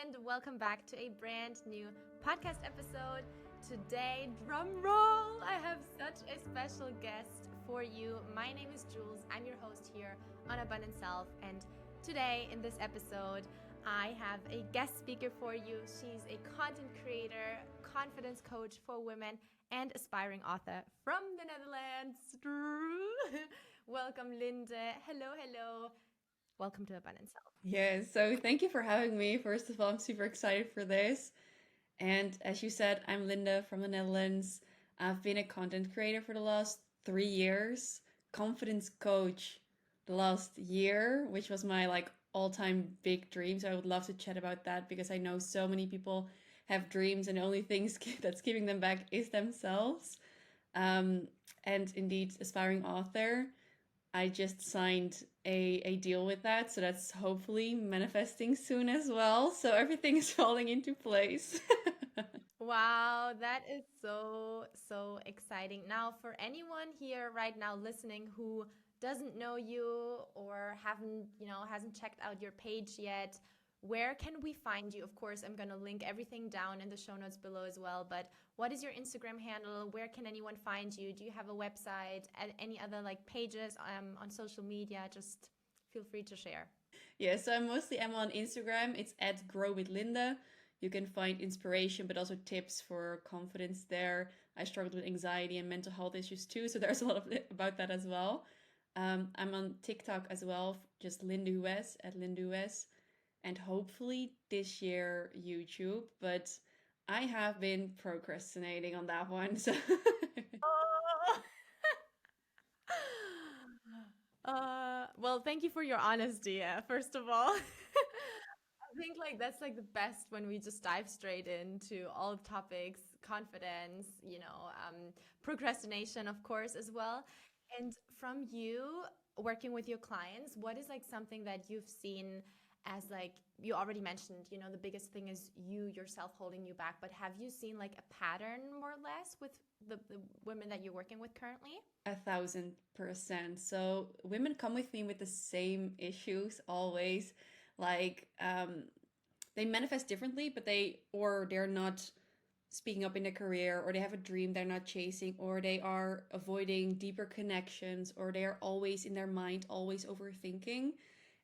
and welcome back to a brand new podcast episode. Today, drum roll, I have such a special guest for you. My name is Jules. I'm your host here on Abundant Self, and today in this episode, I have a guest speaker for you. She's a content creator, confidence coach for women, and aspiring author from the Netherlands. Welcome, Linde. Hello. Welcome to Abundant Self. Yeah, so thank you for having me. First of all, I'm super excited for this. And as you said, I'm Linda from the Netherlands. I've been a content creator for the last 3 years, confidence coach the last year, which was my all-time big dream. So I would love to chat about that because I know so many people have dreams and the only things that's keeping them back is themselves. Um, and indeed, aspiring author. I just signed a deal with that, so that's hopefully manifesting soon as well. So everything is falling into place. Wow, that is so exciting. Now, for anyone here right now listening who doesn't know you or hasn't checked out your page yet, where can we find you? Of course, I'm going to link everything down in the show notes below as well, but what is your Instagram handle? Where can anyone find you? Do you have a website and any other pages on social media? Just feel free to share. Yeah, so I'm on Instagram. It's at Grow with Linda. You can find inspiration, but also tips for confidence there. I struggled with anxiety and mental health issues too, so there's a lot of about that as well. I'm on TikTok as well, just Linde Huez at Linde Huez, and hopefully this year YouTube. But I have been procrastinating on that one, so Oh. Well, thank you for your honesty, first of all. I think that's the best when we just dive straight into all topics, confidence, procrastination, of course, as well. And from you working with your clients, what is something that you've seen as you already mentioned, the biggest thing is you yourself holding you back, but have you seen a pattern more or less with the women that you're working with currently? 1,000%. So women come with me with the same issues always. Like they manifest differently, but they're not speaking up in their career, or they have a dream they're not chasing, or they are avoiding deeper connections, or they are always in their mind, always overthinking.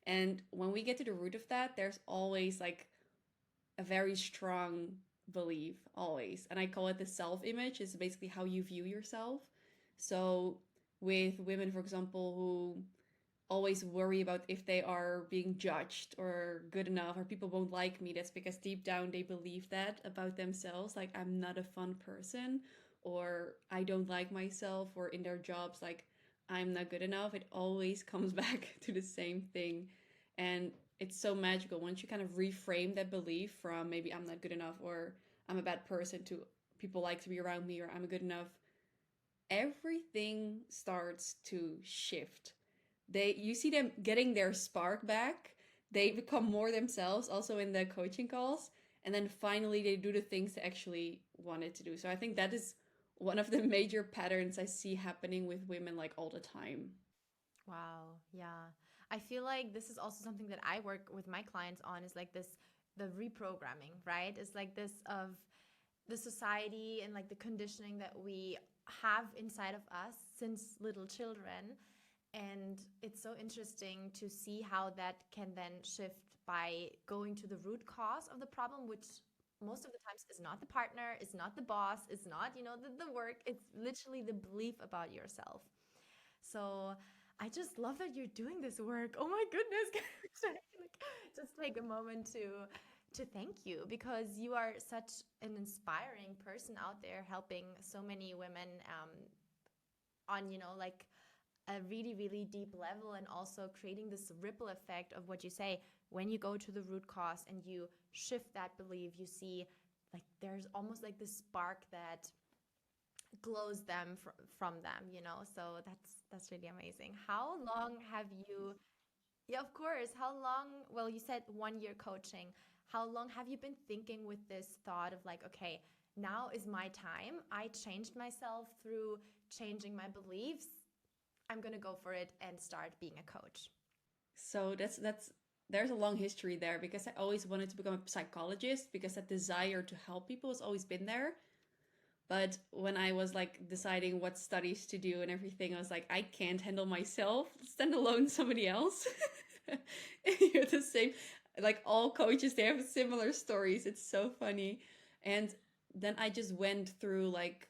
And when we get to the root of that, there's always a very strong belief, always. And I call it the self image. It's basically how you view yourself. So with women, for example, who always worry about if they are being judged or good enough or people won't like me, that's because deep down they believe that about themselves, like I'm not a fun person, or I don't like myself, or in their jobs, like I'm not good enough. It always comes back to the same thing. And it's so magical once you kind of reframe that belief from maybe I'm not good enough or I'm a bad person to people like to be around me or I'm good enough. Everything starts to shift. You see them getting their spark back. They become more themselves also in the coaching calls, and then finally they do the things they actually wanted to do. So I think that is one of the major patterns I see happening with women all the time. Wow. Yeah. I feel like this is also something that I work with my clients on is the reprogramming, right? It's this of the society and the conditioning that we have inside of us since little children. And it's so interesting to see how that can then shift by going to the root cause of the problem, which most of the times is not the partner, is not the boss, is not, the work. It's literally the belief about yourself. So I just love that you're doing this work. Oh my goodness. Just take a moment to thank you because you are such an inspiring person out there helping so many women on a really deep level, and also creating this ripple effect of what you say. When you go to the root cause and you shift that belief, you see there's almost this spark that glows them from them, so that's really amazing. How long have you, yeah, of course, how long, well, you said 1 year coaching, how long have you been thinking with this thought of okay, now is my time, I changed myself through changing my beliefs, I'm gonna go for it and start being a coach? So that's there's a long history there because I always wanted to become a psychologist because that desire to help people has always been there. But when I was like deciding what studies to do and everything, I was like, I can't handle myself, stand alone somebody else. You're the same. Like all coaches, they have similar stories. It's so funny. And then I just went through like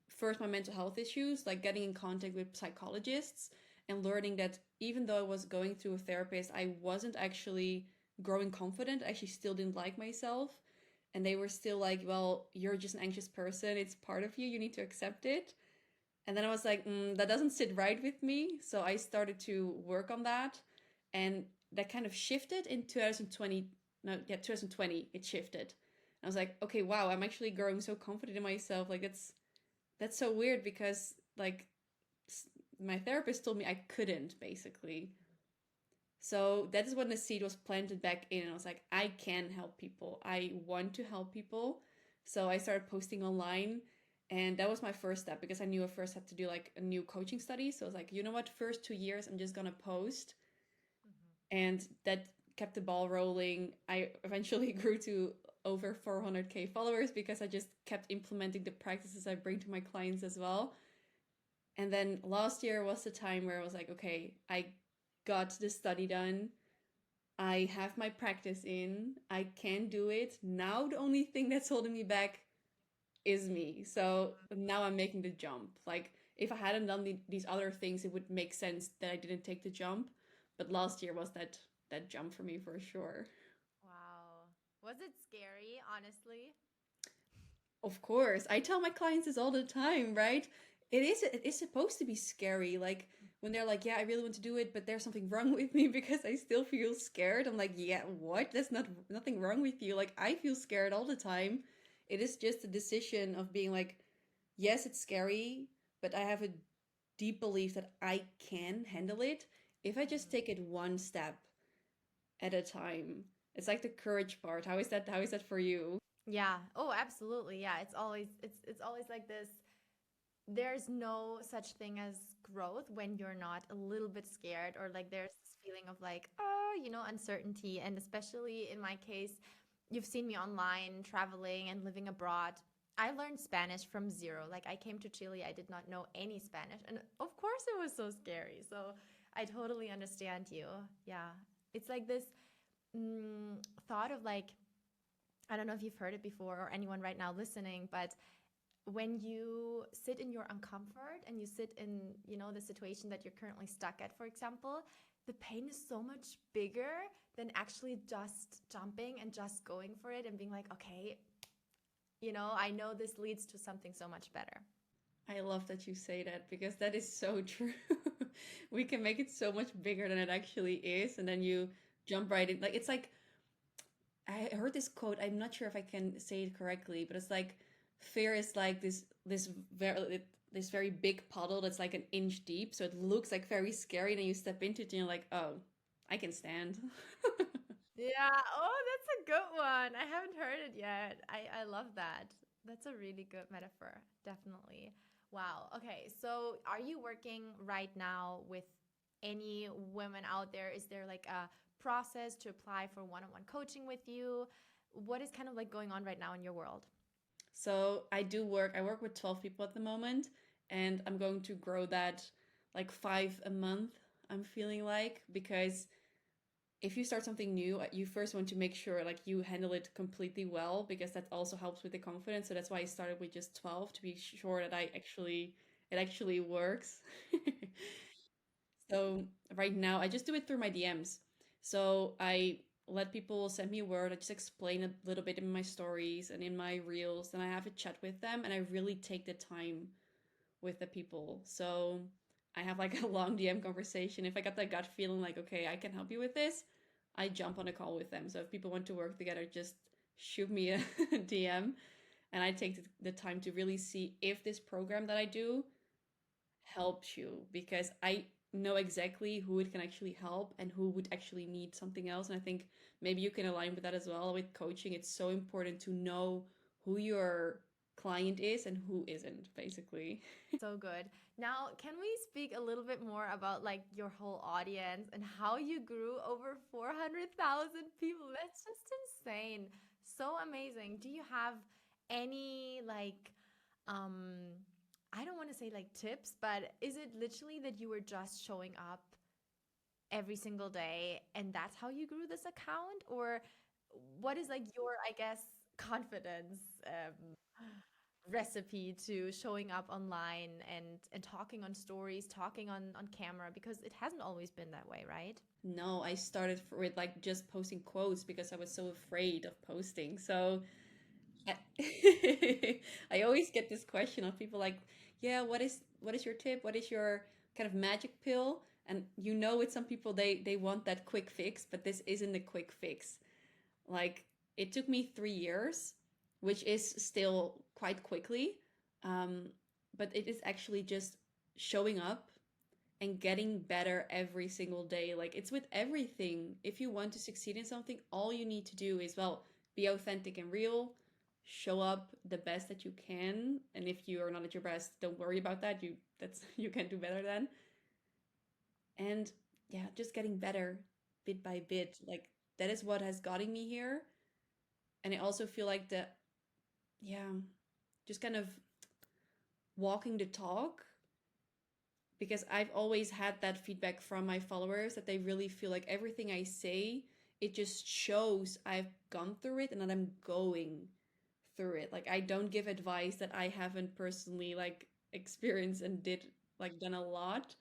first my mental health issues, like getting in contact with psychologists and learning that even though I was going through a therapist, I wasn't actually growing confident. I actually still didn't like myself. And they were still like, well, you're just an anxious person. It's part of you. You need to accept it. And then I was like, that doesn't sit right with me. So I started to work on that. And that kind of shifted in 2020. No, yeah, 2020, it shifted. I was like, okay, wow, I'm actually growing so confident in myself. Like that's so weird because like my therapist told me I couldn't basically. So that is when the seed was planted back in. And I was like, I can help people. I want to help people. So I started posting online. And that was my first step because I knew I first had to do like a new coaching study. So I was like, you know what? First 2 years, I'm just going to post. And that kept the ball rolling. I eventually grew to over 400K followers because I just kept implementing the practices I bring to my clients as well. And then last year was the time where I was like, okay, I got the study done. I have my practice in. I can do it. Now the only thing that's holding me back is me. So now I'm making the jump. Like if I hadn't done these other things, it would make sense that I didn't take the jump. But last year was that jump for me for sure. Wow. Was it scary, honestly? Of course, I tell my clients this all the time, right? It is supposed to be scary. Like when they're like, "Yeah, I really want to do it, but there's something wrong with me because I still feel scared." I'm like, "Yeah, what? There's nothing wrong with you. Like I feel scared all the time. It is just a decision of being like, yes, it's scary, but I have a deep belief that I can handle it if I just take it one step at a time." It's like the courage part. How is that? How is that for you? Yeah. Oh, absolutely. Yeah. It's always like this. There's no such thing as growth when you're not a little bit scared, or like there's this feeling of like, oh, uncertainty. And especially in my case, you've seen me online traveling and living abroad. I learned Spanish from zero. Like I came to Chile, I did not know any Spanish. And of course it was so scary. So I totally understand you. Yeah. It's like this thought of like, I don't know if you've heard it before or anyone right now listening, but when you sit in your uncomfort and you sit in, the situation that you're currently stuck at, for example, the pain is so much bigger than actually just jumping and just going for it and being like, okay, I know this leads to something so much better. I love that you say that because that is so true. We can make it so much bigger than it actually is, and then you jump right in. Like it's like I heard this quote. I'm not sure if I can say it correctly, but it's like fear is like this very big puddle that's like an inch deep, so it looks like very scary. And then you step into it, and you're like, oh, I can stand. Yeah. Oh, that's a good one. I haven't heard it yet. I love that. That's a really good metaphor. Definitely. Wow. Okay. So, are you working right now with any women out there? Is there like a process to apply for one-on-one coaching with you? What is kind of like going on right now in your world? So I do work. I work with 12 people at the moment, and I'm going to grow that like five a month. I'm feeling like because if you start something new, you first want to make sure like you handle it completely well because that also helps with the confidence. So that's why I started with just 12 to be sure that I actually it actually works. So right now I just do it through my DMs. So I let people send me a word. I just explain a little bit in my stories and in my reels, and I have a chat with them and I really take the time with the people. So I have like a long DM conversation. If I got that gut feeling like, okay, I can help you with this, I jump on a call with them. So if people want to work together, just shoot me a DM and I take the time to really see if this program that I do helps you because I know exactly who it can actually help and who would actually need something else. And I think maybe you can align with that as well with coaching. It's so important to know who your client is and who isn't, basically. So good. Now, can we speak a little bit more about like your whole audience and how you grew over 400,000 people? That's just insane. So amazing. Do you have any like um I don't want to say like tips, but is it literally that you were just showing up every single day and that's how you grew this account? Or what is like your, I guess, confidence recipe to showing up online and talking on stories, talking on camera, because it hasn't always been that way, right? No, I started with like just posting quotes because I was so afraid of posting. So I, I always get this question of people like, yeah, what is your tip? What is your kind of magic pill? And you know, with some people they want that quick fix, but this isn't a quick fix. Like it took me 3 years, which is still quite quickly, um, but it is actually just showing up and getting better every single day. Like it's with everything. If you want to succeed in something, all you need to do is, well, be authentic and real, show up the best that you can. And if you are not at your best, don't worry about that. That's you can do better then. And yeah, just getting better bit by bit. Like that is what has gotten me here. And I also feel like that, yeah, just kind of walking the talk, because I've always had that feedback from my followers that they really feel like everything I say, it just shows I've gone through it and that I'm going through it. Like I don't give advice that I haven't personally like experienced and did like done a lot.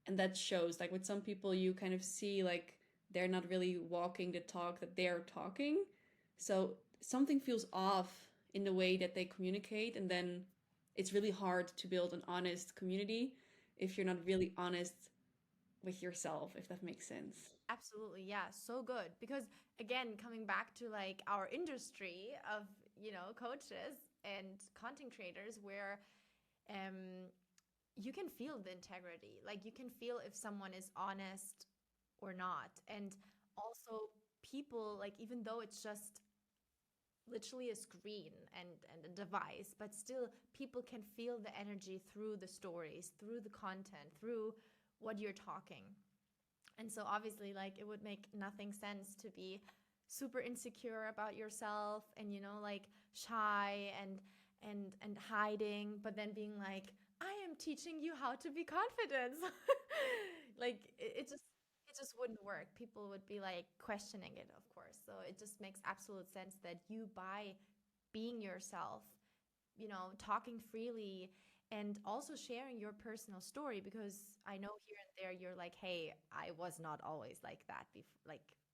And that shows like with some people you kind of see like they're not really walking the talk that they're talking. So something feels off in the way that they communicate, and then it's really hard to build an honest community if you're not really honest with yourself, if that makes sense. Absolutely. Yeah, so good. Because again, coming back to like our industry of, coaches and content creators where um you can feel the integrity. Like you can feel if someone is honest or not. And also people, like even though it's just literally a screen and a device, but still people can feel the energy through the stories, through the content, through what you're talking. And so obviously like it would make nothing sense to be super insecure about yourself and like shy and hiding, but then being like, I am teaching you how to be confident. Like it just wouldn't work. People would be like questioning it, of course. So it just makes absolute sense that you, by being yourself, talking freely and also sharing your personal story, because I know here and there you're like, hey, I was not always like that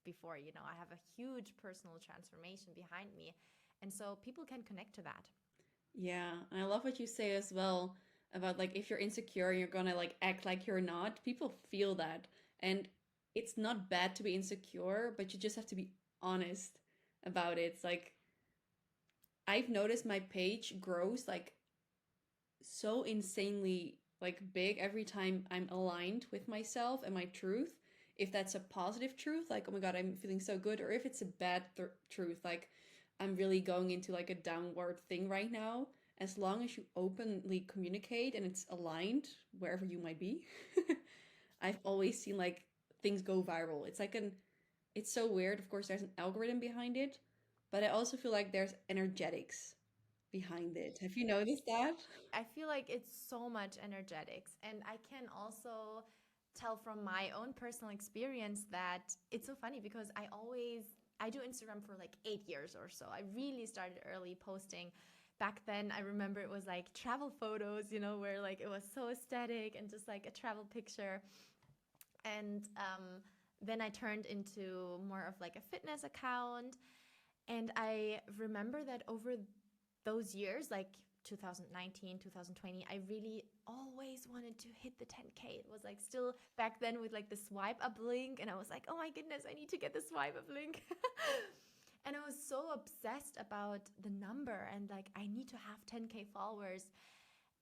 before, I have a huge personal transformation behind me. And so people can connect to that. Yeah, and I love what you say as well about like if you're insecure and you're gonna like act like you're not, people feel that. And it's not bad to be insecure, but you just have to be honest about it. It's like I've noticed my page grows like so insanely like big every time I'm aligned with myself and my truth. If that's a positive truth, like oh my god, I'm feeling so good, or if it's a bad truth, like I'm really going into like a downward thing right now. As long as you openly communicate and it's aligned wherever you might be, I've always seen like things go viral. It's so weird. Of course, there's an algorithm behind it, but I also feel like there's energetics behind it. Have you noticed that? I feel like it's so much energetics. And I can also tell from my own personal experience that it's so funny because I do Instagram for like 8 years or so. I really started early posting. Back then, I remember it was like travel photos, where like it was so aesthetic and just like a travel picture. And then I turned into more of like a fitness account. And I remember that over those years, like 2019, 2020, I really always wanted to hit the 10K. It was like still back then with like the swipe up link. And I was like, oh my goodness, I need to get the swipe up link. And I was so obsessed about the number and like, I need to have 10K followers.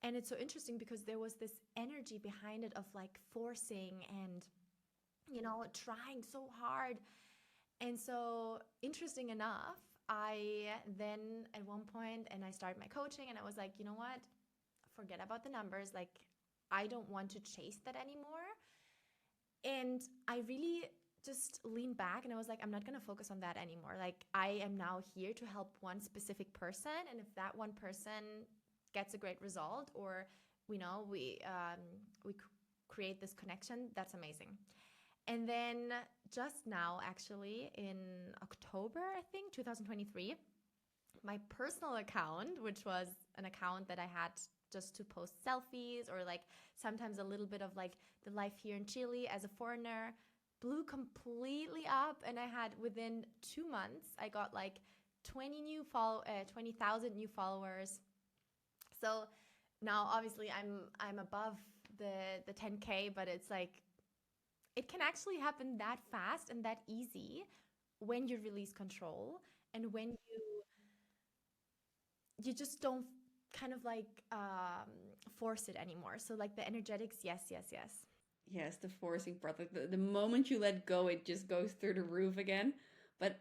And it's so interesting because there was this energy behind it of like forcing and, trying so hard. And so, interesting enough, I then at one point, and I started my coaching, and I was like, you know what? Forget about the numbers. Like, I don't want to chase that anymore. And I really just leaned back and I was like, I'm not going to focus on that anymore. Like, I am now here to help one specific person. And if that one person gets a great result, or we create this connection, that's amazing. And then just now, actually, in October, I think, 2023, my personal account, which was an account that I had just to post selfies or like sometimes a little bit of like the life here in Chile as a foreigner, blew completely up. And I had, within 2 months, I got like 20,000 new followers. So now obviously I'm above the 10K, but it's like it can actually happen that fast and that easy when you release control, and when you just don't kind of like force it anymore. So like the energetics, yes, yes, yes. Yes, the forcing part. Like the moment you let go, it just goes through the roof again. But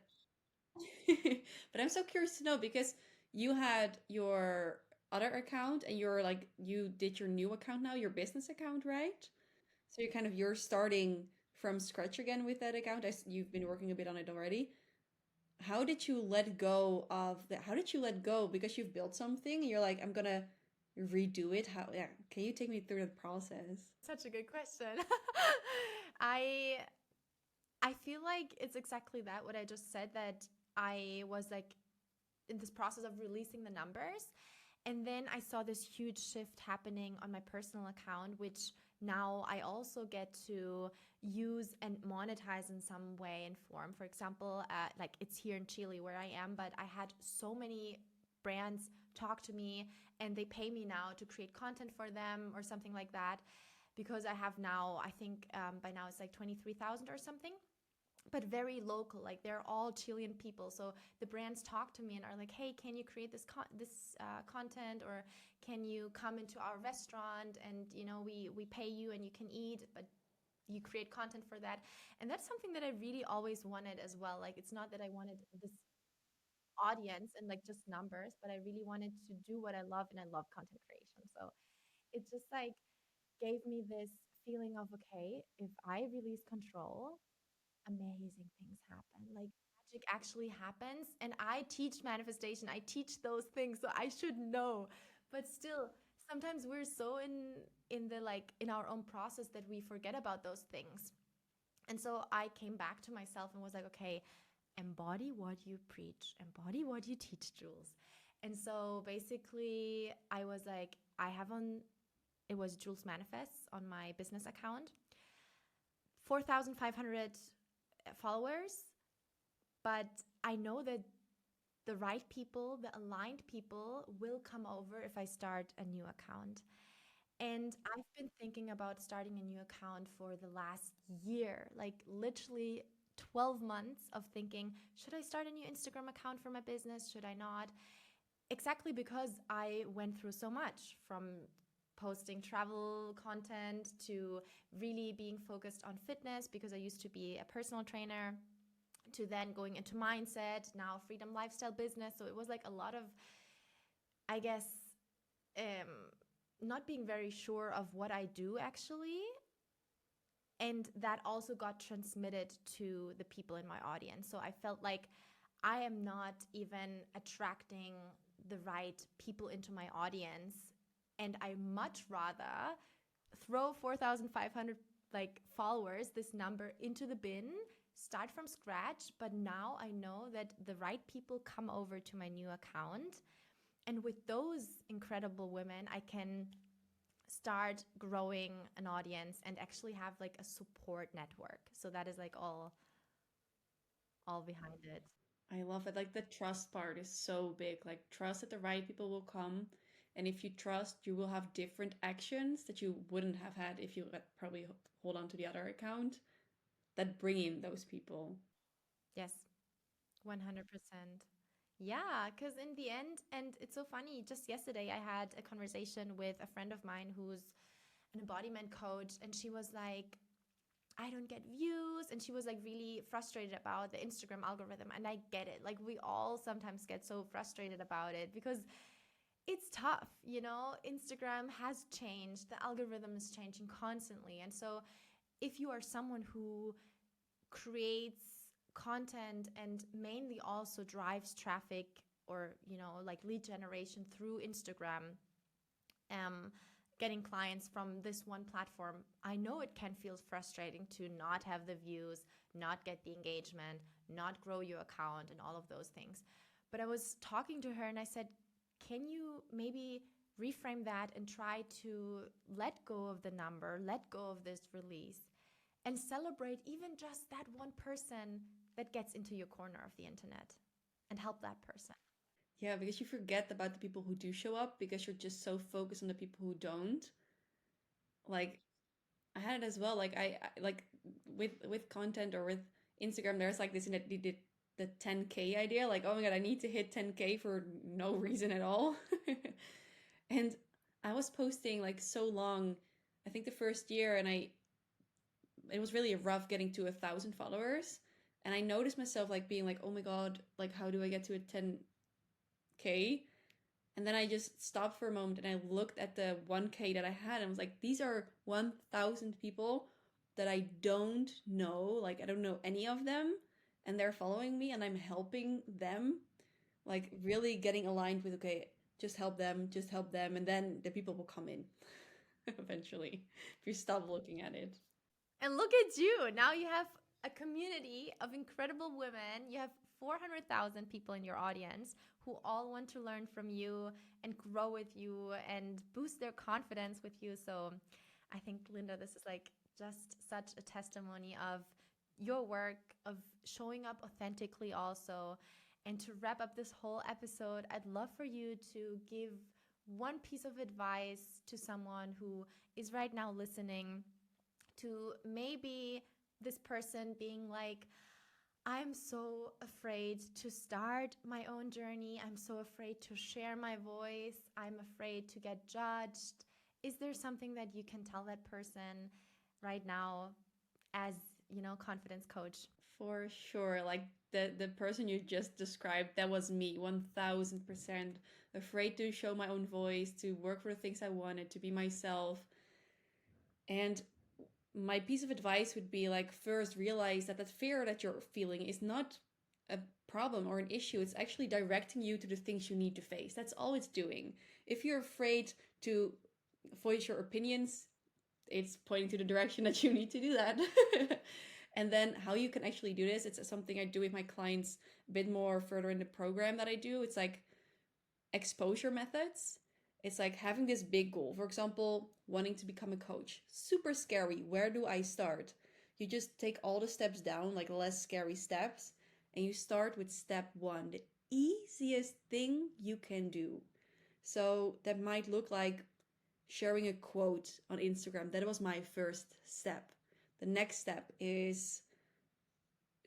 but I'm so curious to know because you had your other account and you did your new account now, your business account, right? So you're starting from scratch again with that account. You've been working a bit on it already. How did you let go of that? How did you let go? Because you've built something and you're like, I'm gonna redo it. How, yeah, can you take me through the process? Such a good question. I I feel like it's exactly that, what I just said, that I was like in this process of releasing the numbers. And then I saw this huge shift happening on my personal account, which now I also get to use and monetize in some way and form. For example, like it's here in Chile where I am, but I had so many brands talk to me and they pay me now to create content for them or something like that, because I have now, I think by now it's like 23,000 or something, but very local. Like they're all Chilean people. So the brands talk to me and are like, "Hey, can you create this content, or can you come into our restaurant and we pay you and you can eat, but you create content for that." And that's something that I really always wanted as well. Like it's not that I wanted this audience and like just numbers, but I really wanted to do what I love, and I love content creation. So it just like gave me this feeling of, okay, if I release control, amazing things happen. Like magic actually happens. And I teach manifestation, I teach those things, so I should know. But still, sometimes we're so in the like in our own process that we forget about those things. And so I came back to myself and was like, okay, embody what you preach, embody what you teach, Jules. And so basically I was like, I have on it was Jules Manifests on my business account, 4,500 followers. But I know that the right people, the aligned people will come over if I start a new account. And I've been thinking about starting a new account for the last year, like literally 12 months of thinking, should I start a new Instagram account for my business? Should I not? Exactly, because I went through so much, from posting travel content to really being focused on fitness because I used to be a personal trainer, to then going into mindset, now freedom lifestyle business. So it was like a lot of, I guess, um, not being very sure of what I do actually. And that also got transmitted to the people in my audience. So I felt like I am not even attracting the right people into my audience. And I much rather throw 4,500 like followers, this number, into the bin, start from scratch. But now I know that the right people come over to my new account. And with those incredible women, I can start growing an audience and actually have like a support network. So that is like all behind it. I love it. Like the trust part is so big. Like trust that the right people will come. And if you trust, you will have different actions that you wouldn't have had if you probably hold on to the other account that bring in those people. Yes, 100%. Yeah, because in the end, and it's so funny, just yesterday I had a conversation with a friend of mine who's an embodiment coach, and she was like, I don't get views. And she was like really frustrated about the Instagram algorithm. And I get it. Like we all sometimes get so frustrated about it because it's tough, you know. Instagram has changed, the algorithm is changing constantly. And so if you are someone who creates content and mainly also drives traffic or, you know, like lead generation through Instagram, um getting clients from this one platform, I know it can feel frustrating to not have the views, not get the engagement, not grow your account, and all of those things. But I was talking to her and I said, can you maybe reframe that and try to let go of the number, let go of this release, and celebrate even just that one person that gets into your corner of the internet and help that person? Yeah, because you forget about the people who do show up because you're just so focused on the people who don't. Like I had it as well. Like I like with content or with Instagram, there's like this the 10K idea. Like, oh my God, I need to hit 10K for no reason at all. And I was posting like so long, I think the first year, and it was really rough getting to 1,000 followers. And I noticed myself like being like, oh my God, like how do I get to a 10K? And then I just stopped for a moment and I looked at the 1K that I had and was like, these are 1,000 people that I don't know. Like, I don't know any of them. And they're following me and I'm helping them. Like, really getting aligned with, okay, just help them, just help them. And then the people will come in eventually if you stop looking at it. And look at you. Now you have a community of incredible women. You have 400,000 people in your audience who all want to learn from you and grow with you and boost their confidence with you. So I think, Linda, this is like just such a testimony of your work, of showing up authentically also. And to wrap up this whole episode, I'd love for you to give one piece of advice to someone who is right now listening, to maybe this person being like, I'm so afraid to start my own journey. I'm so afraid to share my voice. I'm afraid to get judged. Is there something that you can tell that person right now as, you know, confidence coach? For sure. Like the person you just described, that was me, 1,000%. Afraid to show my own voice, to work for the things I wanted, to be myself. And my piece of advice would be like, first realize that fear that you're feeling is not a problem or an issue. It's actually directing you to the things you need to face. That's all it's doing. If you're afraid to voice your opinions, it's pointing to the direction that you need to do that. And then how you can actually do this, it's something I do with my clients a bit more further in the program that I do. It's like exposure methods. It's like having this big goal. For example, wanting to become a coach. Super scary. Where do I start? You just take all the steps down, like less scary steps, and you start with step one, the easiest thing you can do. So that might look like sharing a quote on Instagram. That was my first step. The next step is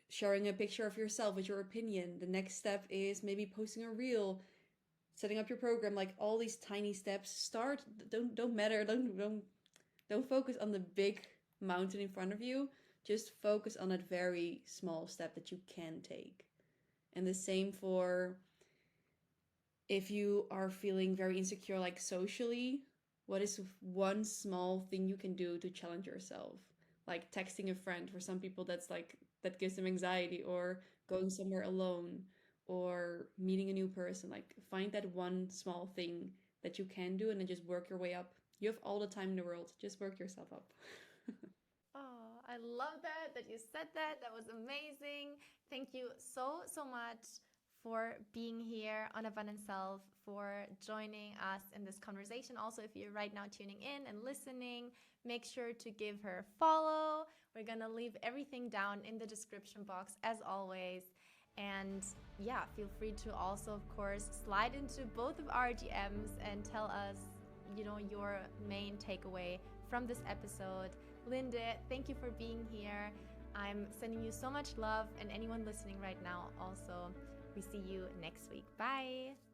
sharing a picture of yourself with your opinion. The next step is maybe posting a reel, setting up your program, like all these tiny steps. Start, don't matter, don't focus on the big mountain in front of you. Just focus on that very small step that you can take. And the same for if you are feeling very insecure, like socially, what is one small thing you can do to challenge yourself? Like texting a friend. For some people, that's like, that gives them anxiety, or going somewhere alone, or meeting a new person. Like find that one small thing that you can do and then just work your way up. You have all the time in the world. Just work yourself up. Oh, I love that you said that. That was amazing. Thank you so, so much for being here on Abundant Self, for joining us in this conversation. Also, if you're right now tuning in and listening, make sure to give her a follow. We're going to leave everything down in the description box as always. And yeah, feel free to also, of course, slide into both of our DMs and tell us, you know, your main takeaway from this episode. Linde, thank you for being here. I'm sending you so much love, and anyone listening right now also. We see you next week. Bye.